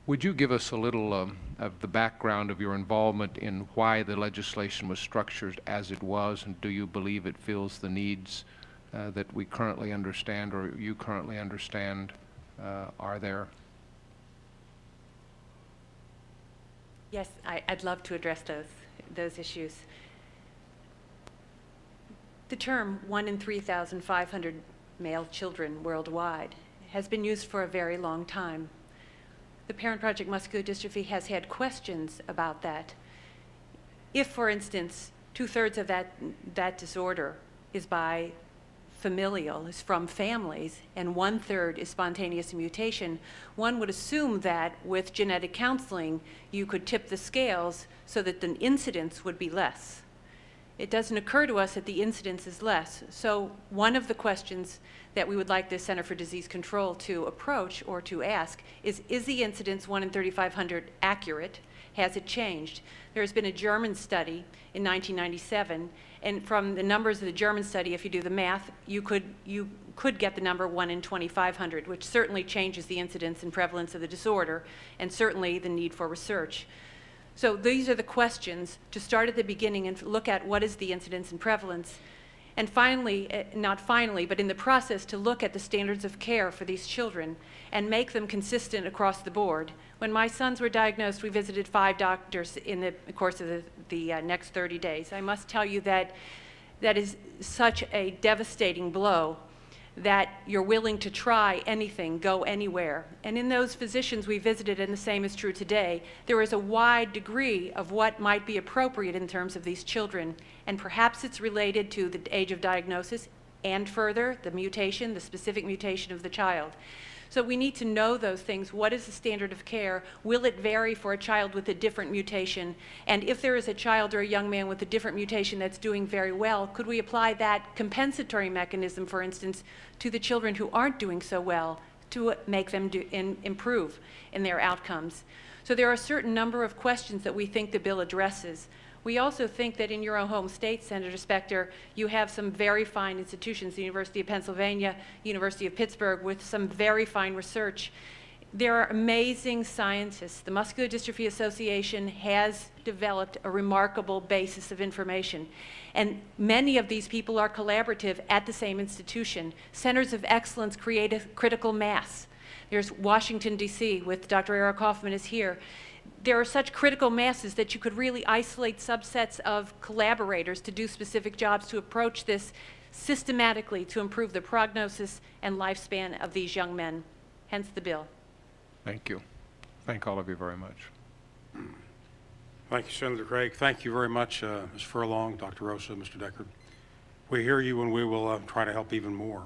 Would you give us a little of the background of your involvement in why the legislation was structured as it was, and do you believe it fills the needs that we currently understand or you currently understand are there? Yes, I'd love to address those issues. The term 1 in 3,500 male children worldwide has been used for a very long time. The Parent Project Muscular Dystrophy has had questions about that. If, for instance, 2/3 of that disorder is by familial, is from families, and 1/3 is spontaneous mutation, one would assume that with genetic counseling, you could tip the scales so that the incidence would be less. It doesn't occur to us that the incidence is less. So one of the questions that we would like the Center for Disease Control to approach or to ask is the incidence 1 in 3,500 accurate? Has it changed? There's been a German study in 1997, and from the numbers of the German study, if you do the math, you could get the number 1 in 2,500, which certainly changes the incidence and prevalence of the disorder, and certainly the need for research. So these are the questions to start at the beginning and look at what is the incidence and prevalence. And finally, not finally, but in the process to look at the standards of care for these children and make them consistent across the board. When my sons were diagnosed, we visited 5 doctors in the course of the next 30 days. I must tell you that that is such a devastating blow that you're willing to try anything, go anywhere. And in those physicians we visited, and the same is true today, there is a wide degree of what might be appropriate in terms of these children. And perhaps it's related to the age of diagnosis and further, the mutation, the specific mutation of the child. So we need to know those things. What is the standard of care? Will it vary for a child with a different mutation? And if there is a child or a young man with a different mutation that's doing very well, could we apply that compensatory mechanism, for instance, to the children who aren't doing so well to make them improve in their outcomes? So there are a certain number of questions that we think the bill addresses. We also think that in your own home state, Senator Specter, you have some very fine institutions, the University of Pennsylvania, University of Pittsburgh, with some very fine research. There are amazing scientists. The Muscular Dystrophy Association has developed a remarkable basis of information. And many of these people are collaborative at the same institution. Centers of excellence create a critical mass. There's Washington, D.C., with Dr. Eric Hoffman is here. There are such critical masses that you could really isolate subsets of collaborators to do specific jobs to approach this systematically to improve the prognosis and lifespan of these young men, hence the bill. Thank you. Thank all of you very much. Thank you, Senator Craig. Thank you very much, Ms. Furlong, Dr. Rosa, Mr. Deckard. We hear you, and we will try to help even more.